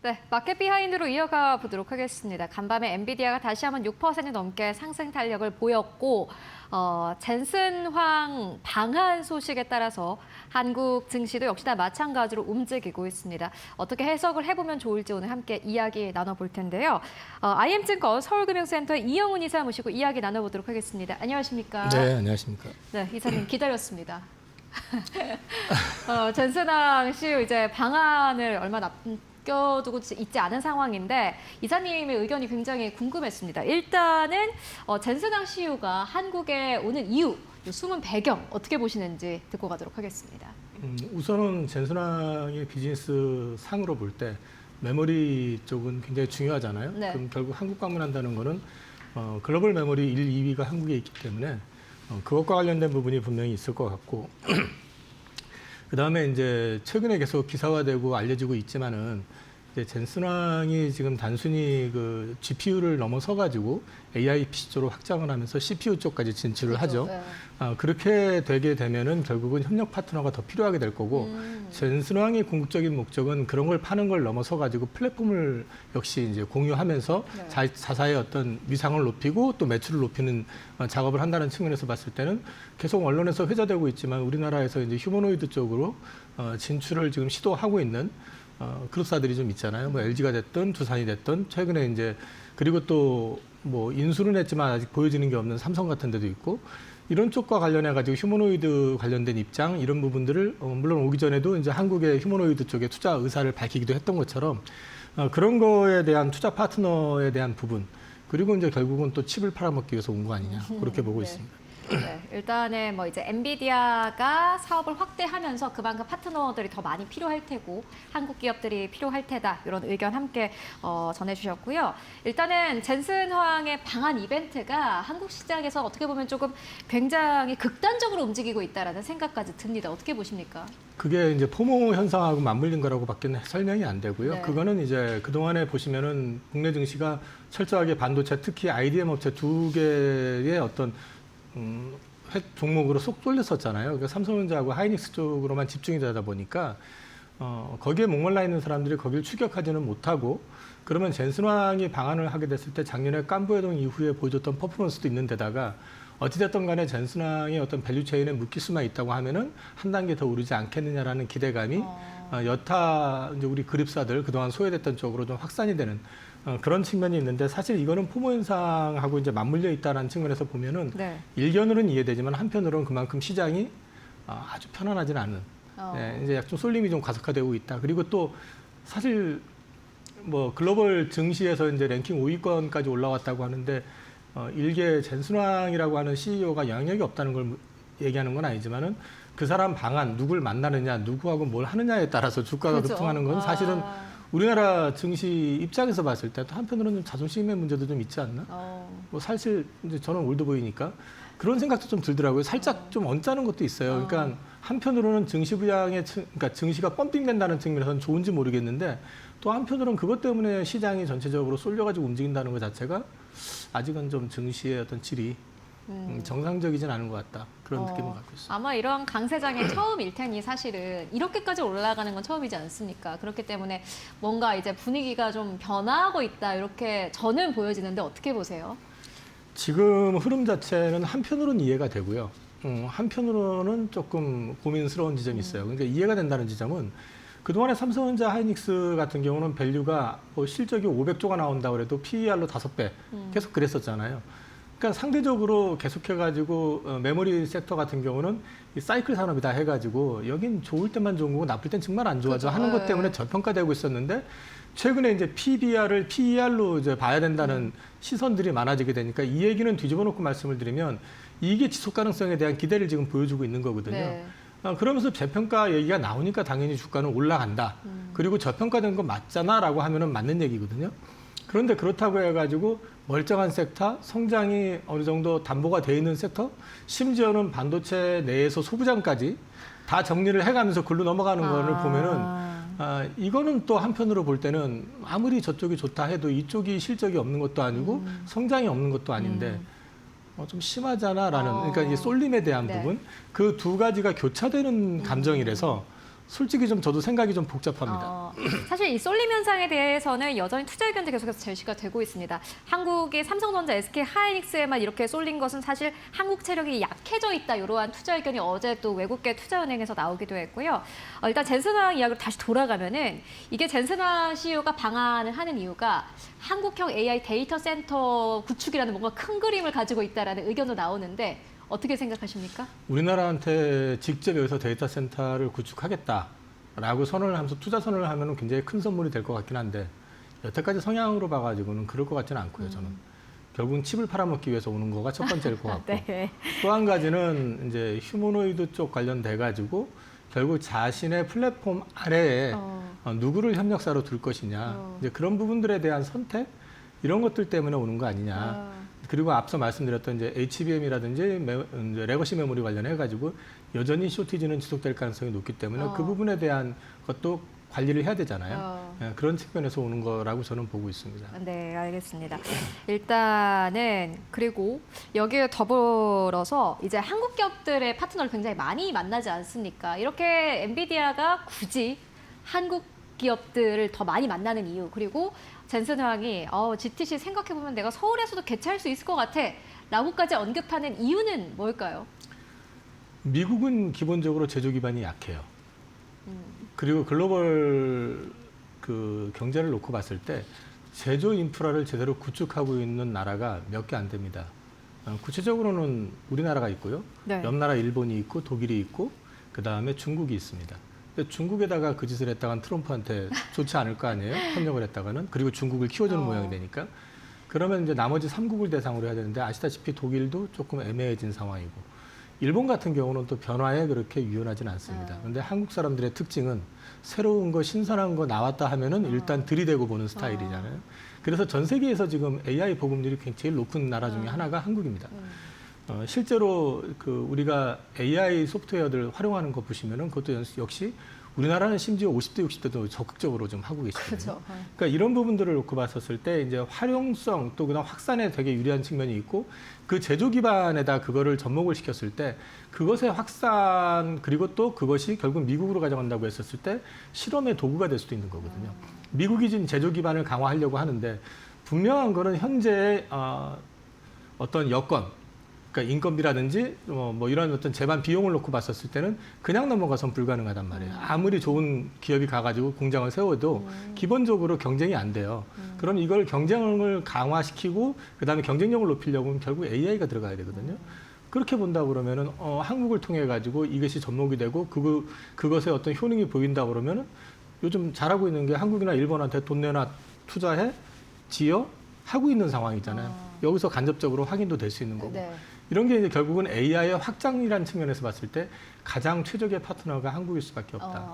네, 마켓 비하인드로 이어가 보도록 하겠습니다. 간밤에 엔비디아가 다시 한번 6% 넘게 상승 탄력을 보였고 젠슨 황 방한 소식에 따라서 한국 증시도 역시나 마찬가지로 움직이고 있습니다. 어떻게 해석을 해보면 좋을지 오늘 함께 이야기 나눠볼 텐데요. IM증권 서울금융센터의 이영훈 이사 모시고 이야기 나눠보도록 하겠습니다. 안녕하십니까? 네, 안녕하십니까? 네, 이사님 기다렸습니다. 젠슨 황 CEO 이제 방한을 얼마 남겨두고 있지 않은 상황인데 이사님의 의견이 굉장히 궁금했습니다. 일단은 젠슨 황 CEO가 한국에 오는 이유, 숨은 배경 어떻게 보시는지 듣고 가도록 하겠습니다. 우선은 젠슨 황의 비즈니스 상으로 볼 때 메모리 쪽은 굉장히 중요하잖아요. 네. 그럼 결국 한국 방문한다는 거는 글로벌 메모리 1, 2위가 한국에 있기 때문에 그것과 관련된 부분이 분명히 있을 것 같고 그다음에 이제 최근에 계속 기사화되고 알려지고 있지만은 이제 젠슨 황이 지금 단순히 그 GPU를 넘어서 가지고 AI PC 쪽으로 확장을 하면서 CPU 쪽까지 진출을 하죠. 네. 그렇게 되게 되면은 결국은 협력 파트너가 더 필요하게 될 거고 젠슨 황의 궁극적인 목적은 그런 걸 파는 걸 넘어서 가지고 플랫폼을 역시 이제 공유하면서 네. 자사의 어떤 위상을 높이고 또 매출을 높이는 작업을 한다는 측면에서 봤을 때는 계속 언론에서 회자되고 있지만 우리나라에서 이제 휴머노이드 쪽으로 진출을 지금 시도하고 있는 그룹사들이 좀 있잖아요. 뭐 LG가 됐든 두산이 됐든 최근에 이제 그리고 또 뭐 인수는 했지만 아직 보여지는 게 없는 삼성 같은 데도 있고 이런 쪽과 관련해 가지고 휴머노이드 관련된 입장 이런 부분들을 물론 오기 전에도 이제 한국의 휴머노이드 쪽에 투자 의사를 밝히기도 했던 것처럼 그런 거에 대한 투자 파트너에 대한 부분 그리고 이제 결국은 또 칩을 팔아먹기 위해서 온 거 아니냐 그렇게 보고 네. 있습니다. 네, 일단은 뭐 이제 엔비디아가 사업을 확대하면서 그만큼 파트너들이 더 많이 필요할 테고 한국 기업들이 필요할 테다 이런 의견 함께 전해주셨고요. 일단은 젠슨 황의 방한 이벤트가 한국 시장에서 어떻게 보면 조금 굉장히 극단적으로 움직이고 있다라는 생각까지 듭니다. 어떻게 보십니까? 그게 이제 포모 현상하고 맞물린 거라고밖에 설명이 안 되고요. 네. 그거는 이제 그동안에 보시면은 국내 증시가 철저하게 반도체 특히 IDM 업체 두 개의 어떤 종목으로 쏙 쏠렸었잖아요. 그러니까 삼성전자하고 하이닉스 쪽으로만 집중이 되다 보니까 거기에 목말라 있는 사람들이 거기를 추격하지는 못하고 그러면 젠슨 황이 방한을 하게 됐을 때 작년에 깐부회동 이후에 보여줬던 퍼포먼스도 있는 데다가 어찌됐든 간에 젠슨 황의 어떤 밸류체인에 묶일 수만 있다고 하면은 한 단계 더 오르지 않겠느냐라는 기대감이 여타 이제 우리 그룹사들 그동안 소외됐던 쪽으로 좀 확산이 되는 그런 측면이 있는데 사실 이거는 포모 현상하고 이제 맞물려 있다는 측면에서 보면은 네. 일견으로는 이해되지만 한편으로는 그만큼 시장이 아주 편안하지는 않은 네, 이제 좀 쏠림이 좀 가속화되고 있다. 그리고 또 사실 뭐 글로벌 증시에서 이제 랭킹 5위권까지 올라왔다고 하는데 일개 젠슨 황이라고 하는 CEO가 영향력이 없다는 걸 얘기하는 건 아니지만은 그 사람 방안 누굴 만나느냐 누구하고 뭘 하느냐에 따라서 주가가 그렇죠. 급등하는 건 사실은 우리나라 증시 입장에서 봤을 때 또 한편으로는 좀 자존심의 문제도 좀 있지 않나? 뭐 사실 이제 저는 올드보이니까 그런 생각도 좀 들더라고요. 살짝 좀 언짢은 것도 있어요. 그러니까 한편으로는 증시 부양의 그러니까 증시가 펌핑된다는 측면에서는 좋은지 모르겠는데 또 한편으로는 그것 때문에 시장이 전체적으로 쏠려가지고 움직인다는 것 자체가 아직은 좀 증시의 어떤 질이 정상적이진 않은 것 같다. 그런 느낌을 갖고 있습니다. 아마 이런 강세장의 처음일 테니 사실은 이렇게까지 올라가는 건 처음이지 않습니까? 그렇기 때문에 뭔가 이제 분위기가 좀 변화하고 있다 이렇게 저는 보여지는데 어떻게 보세요? 지금 흐름 자체는 한편으로는 이해가 되고요. 한편으로는 조금 고민스러운 지점이 있어요. 그러니까 이해가 된다는 지점은 그동안에 삼성전자 하이닉스 같은 경우는 밸류가 뭐 실적이 500조가 나온다고 해도 PER로 5배 계속 그랬었잖아요. 그러니까 상대적으로 계속해가지고 메모리 섹터 같은 경우는 이 사이클 산업이다 해가지고 여긴 좋을 때만 좋은 거고 나쁠 땐 정말 안 좋아져 그렇죠. 하는 것 때문에 저평가되고 있었는데 최근에 이제 PBR을 PER로 이제 봐야 된다는 시선들이 많아지게 되니까 이 얘기는 뒤집어 놓고 말씀을 드리면 이게 지속 가능성에 대한 기대를 지금 보여주고 있는 거거든요. 네. 그러면서 재평가 얘기가 나오니까 당연히 주가는 올라간다. 그리고 저평가된 거 맞잖아라고 하면은 맞는 얘기거든요. 그런데 그렇다고 해가지고 멀쩡한 섹터, 성장이 어느 정도 담보가 돼 있는 섹터, 심지어는 반도체 내에서 소부장까지 다 정리를 해가면서 글로 넘어가는 거를 보면은 이거는 또 한편으로 볼 때는 아무리 저쪽이 좋다 해도 이쪽이 실적이 없는 것도 아니고 성장이 없는 것도 아닌데 좀 심하잖아라는 그러니까 이제 쏠림에 대한 네. 부분 그 두 가지가 교차되는 감정이라서 솔직히 좀 저도 생각이 좀 복잡합니다. 사실 이 쏠림 현상에 대해서는 여전히 투자 의견도 계속해서 제시가 되고 있습니다. 한국이 삼성전자, SK하이닉스에만 이렇게 쏠린 것은 사실 한국 체력이 약해져 있다. 이러한 투자 의견이 어제 또 외국계 투자은행에서 나오기도 했고요. 일단 젠슨황 이야기로 다시 돌아가면은 이게 젠슨황 CEO가 방한을 하는 이유가 한국형 AI 데이터 센터 구축이라는 뭔가 큰 그림을 가지고 있다라는 의견도 나오는데 어떻게 생각하십니까? 우리나라한테 직접 여기서 데이터 센터를 구축하겠다라고 선언을 하면서 투자 선언을 하면 굉장히 큰 선물이 될 것 같긴 한데 여태까지 성향으로 봐가지고는 그럴 것 같지는 않고요. 저는 결국은 칩을 팔아먹기 위해서 오는 거가 첫 번째일 것 같고 네. 또 한 가지는 이제 휴머노이드 쪽 관련돼 가지고 결국 자신의 플랫폼 아래에 누구를 협력사로 둘 것이냐 이제 그런 부분들에 대한 선택 이런 것들 때문에 오는 거 아니냐. 그리고 앞서 말씀드렸던 이제 HBM이라든지 이제 레거시 메모리 관련해 가지고 여전히 쇼티지는 지속될 가능성이 높기 때문에 그 부분에 대한 것도 관리를 해야 되잖아요. 예, 그런 측면에서 오는 거라고 저는 보고 있습니다. 네, 알겠습니다. 일단은 그리고 여기에 더불어서 이제 한국 기업들의 파트너를 굉장히 많이 만나지 않습니까? 이렇게 엔비디아가 굳이 한국 기업들을 더 많이 만나는 이유 그리고 젠슨황이 GTC 생각해보면 내가 서울에서도 개최할 수 있을 것 같아 라고까지 언급하는 이유는 뭘까요? 미국은 기본적으로 제조 기반이 약해요. 그리고 글로벌 그 경제를 놓고 봤을 때 제조 인프라를 제대로 구축하고 있는 나라가 몇 개 안 됩니다. 구체적으로는 우리나라가 있고요. 네. 옆 나라 일본이 있고 독일이 있고 그다음에 중국이 있습니다. 근데 중국에다가 그 짓을 했다간 트럼프한테 좋지 않을 거 아니에요? 협력을 했다가는. 그리고 중국을 키워주는 모양이 되니까. 그러면 이제 나머지 3국을 대상으로 해야 되는데 아시다시피 독일도 조금 애매해진 상황이고 일본 같은 경우는 또 변화에 그렇게 유연하진 않습니다. 그런데 한국 사람들의 특징은 새로운 거, 신선한 거 나왔다 하면은 일단 들이대고 보는 스타일이잖아요. 그래서 전 세계에서 지금 AI 보급률이 제일 높은 나라 중에 하나가 한국입니다. 실제로 그 우리가 AI 소프트웨어들 활용하는 거 보시면은 그것도 역시 우리나라는 심지어 50대, 60대도 적극적으로 좀 하고 계시거든요. 그렇죠. 그러니까 이런 부분들을 놓고 봤었을 때 이제 활용성 또 그다음 확산에 되게 유리한 측면이 있고 그 제조 기반에다 그거를 접목을 시켰을 때 그것의 확산 그리고 또 그것이 결국 미국으로 가져간다고 했었을 때 실험의 도구가 될 수도 있는 거거든요. 미국이 지금 제조 기반을 강화하려고 하는데 분명한 거는 현재의 어떤 여건 그러니까 인건비라든지 뭐 이런 어떤 재반 비용을 놓고 봤었을 때는 그냥 넘어가선 불가능하단 말이에요. 아무리 좋은 기업이 가가지고 공장을 세워도 기본적으로 경쟁이 안 돼요. 그럼 이걸 경쟁을 강화시키고 그다음에 경쟁력을 높이려면 결국 AI가 들어가야 되거든요. 그렇게 본다 그러면은 한국을 통해 가지고 이것이 접목이 되고 그것의 어떤 효능이 보인다 그러면은 요즘 잘하고 있는 게 한국이나 일본한테 돈 내놔 투자해 지어 하고 있는 상황이잖아요. 여기서 간접적으로 확인도 될 수 있는 거고. 네. 이런 게 이제 결국은 AI의 확장이라는 측면에서 봤을 때 가장 최적의 파트너가 한국일 수밖에 없다.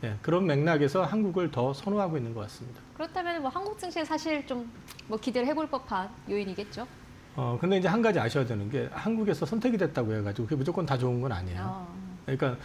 예, 그런 맥락에서 한국을 더 선호하고 있는 것 같습니다. 그렇다면 뭐 한국 증시에 사실 좀 뭐 기대를 해볼 법한 요인이겠죠. 근데 이제 한 가지 아셔야 되는 게 한국에서 선택이 됐다고 해가지고 그게 무조건 다 좋은 건 아니에요. 그러니까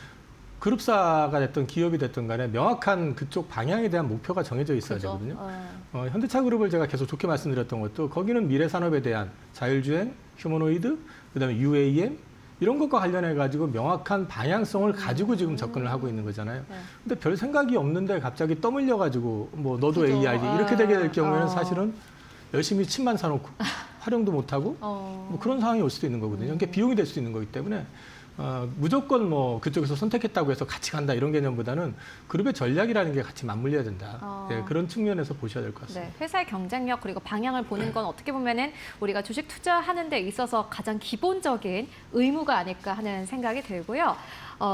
그룹사가 됐든 기업이 됐든 간에 명확한 그쪽 방향에 대한 목표가 정해져 있어야 그렇죠. 되거든요. 현대차그룹을 제가 계속 좋게 말씀드렸던 것도 거기는 미래 산업에 대한 자율주행, 휴머노이드, 그다음에 UAM 이런 것과 관련해 가지고 명확한 방향성을 가지고 지금 접근을 하고 있는 거잖아요. 근데 별 생각이 없는데 갑자기 떠밀려 가지고 뭐 너도 그죠. AI지 이렇게 되게 될 경우에는 사실은 열심히 칩만 사놓고 활용도 못하고 뭐 그런 상황이 올 수도 있는 거거든요. 그게 비용이 될 수도 있는 거기 때문에 무조건 뭐 그쪽에서 선택했다고 해서 같이 간다 이런 개념보다는 그룹의 전략이라는 게 같이 맞물려야 된다. 예, 그런 측면에서 보셔야 될 것 같습니다. 네, 회사의 경쟁력 그리고 방향을 보는 건 어떻게 보면은 우리가 주식 투자하는 데 있어서 가장 기본적인 의무가 아닐까 하는 생각이 들고요.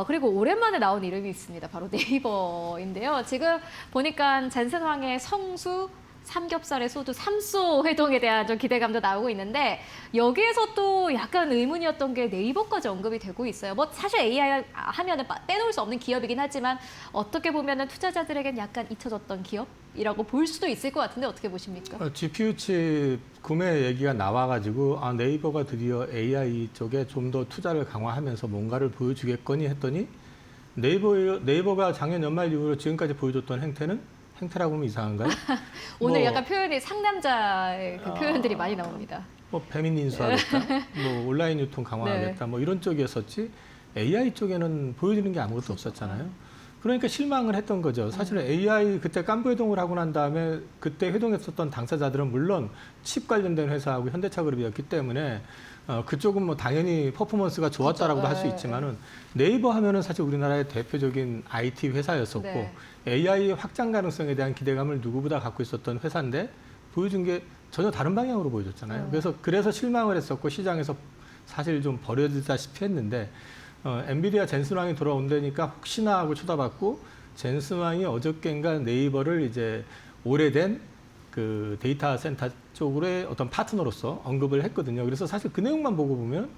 그리고 오랜만에 나온 이름이 있습니다. 바로 네이버인데요. 지금 보니까 젠슨황의 성수 삼겹살의 소주 삼소 회동에 대한 좀 기대감도 나오고 있는데 여기에서 또 약간 의문이었던 게 네이버까지 언급이 되고 있어요. 뭐 사실 AI 하면은 빼놓을 수 없는 기업이긴 하지만 어떻게 보면은 투자자들에겐 약간 잊혀졌던 기업이라고 볼 수도 있을 것 같은데 어떻게 보십니까? GPU 칩 구매 얘기가 나와가지고 네이버가 드디어 AI 쪽에 좀 더 투자를 강화하면서 뭔가를 보여주겠거니 했더니 네이버가 작년 연말 이후로 지금까지 보여줬던 행태라고 하면 이상한가요? 오늘 약간 표현이 상남자의 그 표현들이 많이 나옵니다. 뭐 배민 인수하겠다, 뭐 온라인 유통 강화하겠다, 뭐 이런 쪽이었었지 AI 쪽에는 보여주는 게 아무것도 없었잖아요. 그러니까 실망을 했던 거죠. 사실은 AI 그때 깐부 회동을 하고 난 다음에 그때 회동했었던 당사자들은 물론 칩 관련된 회사하고 현대차그룹이었기 때문에 그쪽은 뭐 당연히 퍼포먼스가 좋았다라고 할 수 있지만은 네이버 하면은 사실 우리나라의 대표적인 IT 회사였었고 네. AI 확장 가능성에 대한 기대감을 누구보다 갖고 있었던 회사인데 보여준 게 전혀 다른 방향으로 보여줬잖아요. 그래서 실망을 했었고 시장에서 사실 좀 버려지다시피 했는데 엔비디아 젠슨 왕이 돌아온다니까 혹시나 하고 쳐다봤고 젠슨 왕이 어저께인가 네이버를 이제 오래된 그 데이터 센터 쪽으로의 어떤 파트너로서 언급을 했거든요. 그래서 사실 그 내용만 보고 보면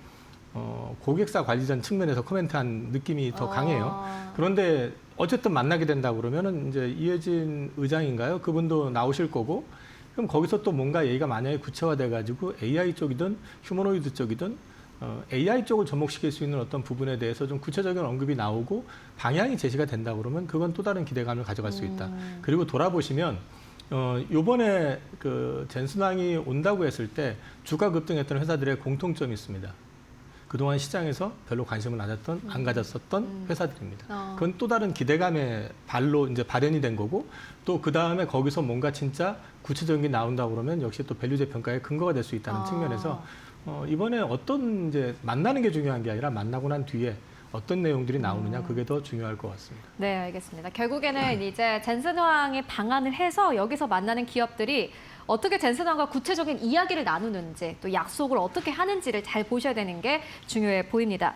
고객사 관리자 측면에서 코멘트한 느낌이 더 강해요. 그런데 어쨌든 만나게 된다 그러면은 이제 이혜진 의장인가요? 그분도 나오실 거고 그럼 거기서 또 뭔가 얘기가 만약에 구체화돼 가지고 AI 쪽이든 휴머노이드 쪽이든 AI 쪽을 접목시킬 수 있는 어떤 부분에 대해서 좀 구체적인 언급이 나오고 방향이 제시가 된다 그러면 그건 또 다른 기대감을 가져갈 수 있다. 그리고 돌아보시면 요번에 그 젠슨 왕이 온다고 했을 때 주가 급등했던 회사들의 공통점이 있습니다. 그동안 시장에서 별로 관심을 안 가졌었던 회사들입니다. 그건 또 다른 기대감의 발로 이제 발현이 된 거고 또 그 다음에 거기서 뭔가 진짜 구체적인 게 나온다 그러면 역시 또 밸류 재평가의 근거가 될 수 있다는 측면에서 이번에 어떤 이제 만나는 게 중요한 게 아니라 만나고 난 뒤에 어떤 내용들이 나오느냐 그게 더 중요할 것 같습니다. 네, 알겠습니다. 결국에는 이제 젠슨 왕이 방한을 해서 여기서 만나는 기업들이 어떻게 젠슨 왕과 구체적인 이야기를 나누는지 또 약속을 어떻게 하는지를 잘 보셔야 되는 게 중요해 보입니다.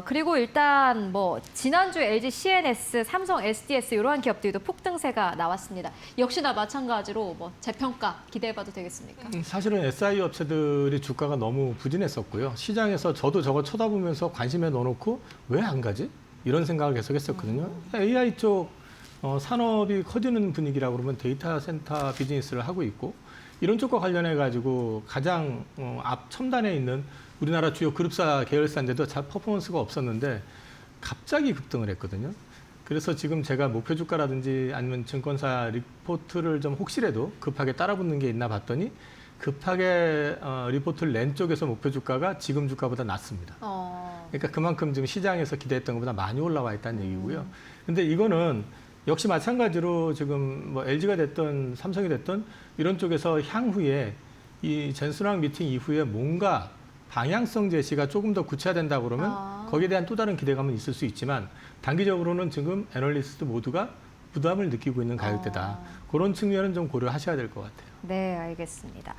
그리고 일단 뭐 지난주 LG CNS, 삼성 SDS 이러한 기업들도 폭등세가 나왔습니다. 역시나 마찬가지로 뭐 재평가 기대해봐도 되겠습니까? 사실은 SI 업체들이 주가가 너무 부진했었고요. 시장에서 저도 저거 쳐다보면서 관심에 넣어놓고 왜 안 가지? 이런 생각을 계속 했었거든요. AI 쪽 산업이 커지는 분위기라고 그러면 데이터 센터 비즈니스를 하고 있고 이런 쪽과 관련해 가지고 가장 앞 첨단에 있는 우리나라 주요 그룹사 계열사인데도 잘 퍼포먼스가 없었는데 갑자기 급등을 했거든요. 그래서 지금 제가 목표 주가라든지 아니면 증권사 리포트를 좀 혹시라도 급하게 따라붙는 게 있나 봤더니 급하게 리포트를 낸 쪽에서 목표 주가가 지금 주가보다 낮습니다. 그러니까 그만큼 지금 시장에서 기대했던 것보다 많이 올라와 있다는 얘기고요. 근데 이거는 역시 마찬가지로 지금 뭐 LG가 됐든 삼성이 됐든 이런 쪽에서 향후에 이 젠슨 왕 미팅 이후에 뭔가 방향성 제시가 조금 더 구체화된다 그러면 거기에 대한 또 다른 기대감은 있을 수 있지만 단기적으로는 지금 애널리스트 모두가 부담을 느끼고 있는 가격대다. 그런 측면은 좀 고려하셔야 될 것 같아요. 네, 알겠습니다.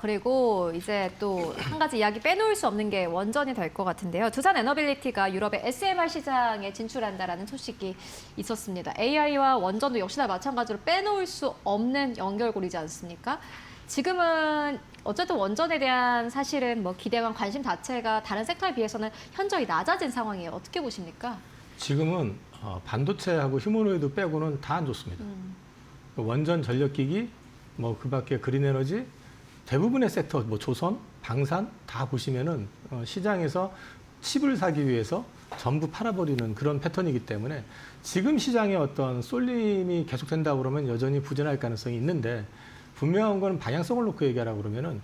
그리고 이제 또 한 가지 이야기 빼놓을 수 없는 게 원전이 될 것 같은데요. 두산 에너빌리티가 유럽의 SMR 시장에 진출한다라는 소식이 있었습니다. AI와 원전도 역시나 마찬가지로 빼놓을 수 없는 연결고리지 않습니까? 지금은 어쨌든 원전에 대한 사실은 뭐 기대감, 관심 자체가 다른 섹터에 비해서는 현저히 낮아진 상황이에요. 어떻게 보십니까? 지금은 반도체하고 휴머노이드 빼고는 다 안 좋습니다. 원전, 전력기기, 뭐 그밖에 그린에너지 대부분의 섹터, 뭐 조선, 방산 다 보시면은 시장에서 칩을 사기 위해서 전부 팔아버리는 그런 패턴이기 때문에 지금 시장에 어떤 쏠림이 계속된다 그러면 여전히 부진할 가능성이 있는데 분명한 건 방향성을 놓고 얘기하라 그러면은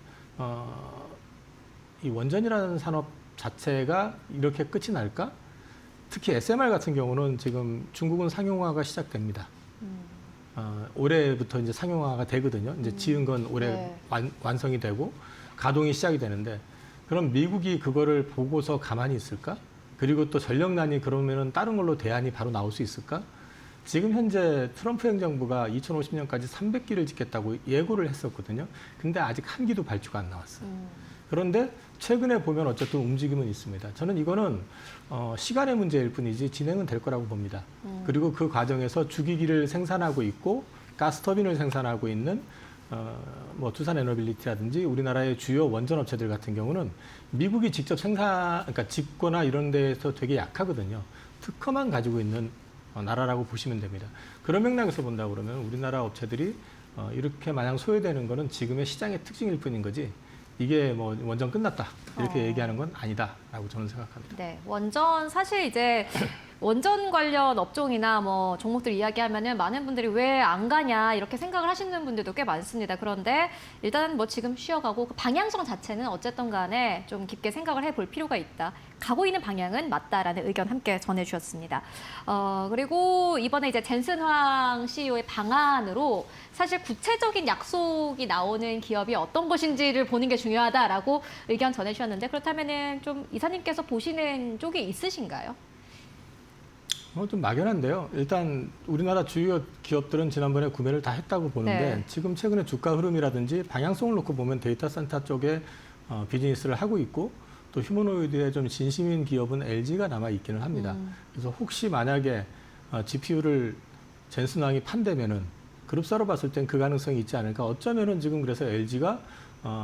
이 원전이라는 산업 자체가 이렇게 끝이 날까? 특히 SMR 같은 경우는 지금 중국은 상용화가 시작됩니다. 올해부터 이제 상용화가 되거든요. 이제 지은 건 올해 완성이 되고 가동이 시작이 되는데 그럼 미국이 그거를 보고서 가만히 있을까? 그리고 또 전력난이 그러면은 다른 걸로 대안이 바로 나올 수 있을까? 지금 현재 트럼프 행정부가 2050년까지 300기를 짓겠다고 예고를 했었거든요. 근데 아직 한 기도 발주가 안 나왔어요. 그런데 최근에 보면 어쨌든 움직임은 있습니다. 저는 이거는 시간의 문제일 뿐이지 진행은 될 거라고 봅니다. 그리고 그 과정에서 주기기를 생산하고 있고 가스터빈을 생산하고 있는 뭐 두산 에너빌리티라든지 우리나라의 주요 원전 업체들 같은 경우는 미국이 직접 그러니까 짓거나 이런 데에서 되게 약하거든요. 특허만 가지고 있는 나라라고 보시면 됩니다. 그런 맥락에서 본다 그러면 우리나라 업체들이 이렇게 마냥 소외되는 거는 지금의 시장의 특징일 뿐인 거지 이게 뭐 원전 끝났다 이렇게 얘기하는 건 아니다라고 저는 생각합니다. 네, 원전 사실 이제 원전 관련 업종이나 뭐 종목들 이야기하면은 많은 분들이 왜 안 가냐 이렇게 생각을 하시는 분들도 꽤 많습니다. 그런데 일단은 뭐 지금 쉬어가고 그 방향성 자체는 어쨌든 간에 좀 깊게 생각을 해볼 필요가 있다. 가고 있는 방향은 맞다라는 의견 함께 전해주셨습니다. 그리고 이번에 이제 젠슨황 CEO의 방안으로 사실 구체적인 약속이 나오는 기업이 어떤 것인지를 보는 게 중요하다라고 의견 전해주셨는데 그렇다면은 좀 이사님께서 보시는 쪽이 있으신가요? 좀 막연한데요. 일단 우리나라 주요 기업들은 지난번에 구매를 다 했다고 보는데 네. 지금 최근에 주가 흐름이라든지 방향성을 놓고 보면 데이터 센터 쪽에 비즈니스를 하고 있고 또 휴머노이드에 좀 진심인 기업은 LG가 남아 있기는 합니다. 그래서 혹시 만약에 GPU를 젠슨왕이 판다면은 그룹사로 봤을 땐 그 가능성이 있지 않을까. 어쩌면은 지금 그래서 LG가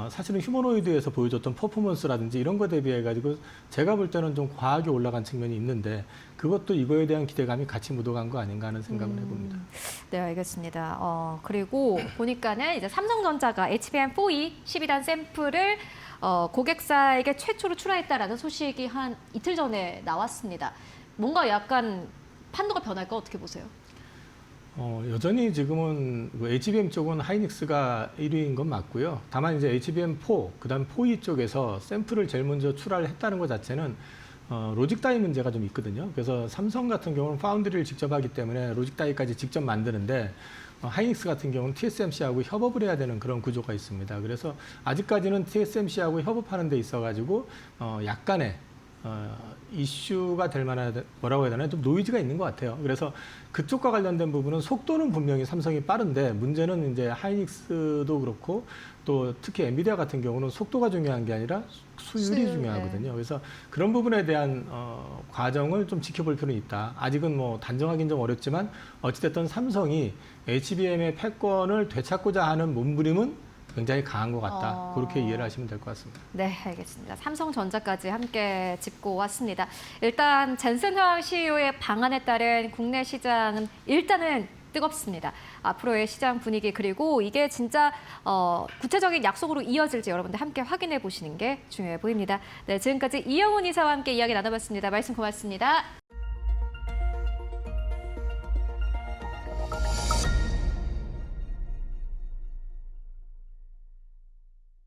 사실은 휴머노이드에서 보여줬던 퍼포먼스라든지 이런 거 대비해가지고 제가 볼 때는 좀 과하게 올라간 측면이 있는데 그것도 이거에 대한 기대감이 같이 묻어간 거 아닌가 하는 생각을 해봅니다. 네, 알겠습니다. 그리고 보니까는 이제 삼성전자가 HBM4E 12단 샘플을 고객사에게 최초로 출하했다라는 소식이 한 이틀 전에 나왔습니다. 뭔가 약간 판도가 변할까 어떻게 보세요? 여전히 지금은 HBM 쪽은 하이닉스가 1위인 건 맞고요. 다만 이제 HBM4, 그다음 4E 쪽에서 샘플을 제일 먼저 출하를 했다는 것 자체는 로직 다이 문제가 좀 있거든요. 그래서 삼성 같은 경우는 파운드리를 직접 하기 때문에 로직 다이까지 직접 만드는데 하이닉스 같은 경우는 TSMC하고 협업을 해야 되는 그런 구조가 있습니다. 그래서 아직까지는 TSMC하고 협업하는 데 있어가지고 약간의 이슈가 될 만한 뭐라고 해야 되나 좀 노이즈가 있는 것 같아요. 그래서 그쪽과 관련된 부분은 속도는 분명히 삼성이 빠른데 문제는 이제 하이닉스도 그렇고 또 특히 엔비디아 같은 경우는 속도가 중요한 게 아니라 수율이 중요하거든요. 그래서 그런 부분에 대한 과정을 좀 지켜볼 필요는 있다. 아직은 뭐 단정하기는 좀 어렵지만 어찌됐든 삼성이 HBM의 패권을 되찾고자 하는 몸부림은 굉장히 강한 것 같다. 그렇게 이해를 하시면 될 것 같습니다. 네, 알겠습니다. 삼성전자까지 함께 짚고 왔습니다. 일단 젠슨황 CEO의 방안에 따른 국내 시장은 일단은 뜨겁습니다. 앞으로의 시장 분위기 그리고 이게 진짜 구체적인 약속으로 이어질지 여러분들 함께 확인해 보시는 게 중요해 보입니다. 네, 지금까지 이영훈 이사와 함께 이야기 나눠봤습니다. 말씀 고맙습니다.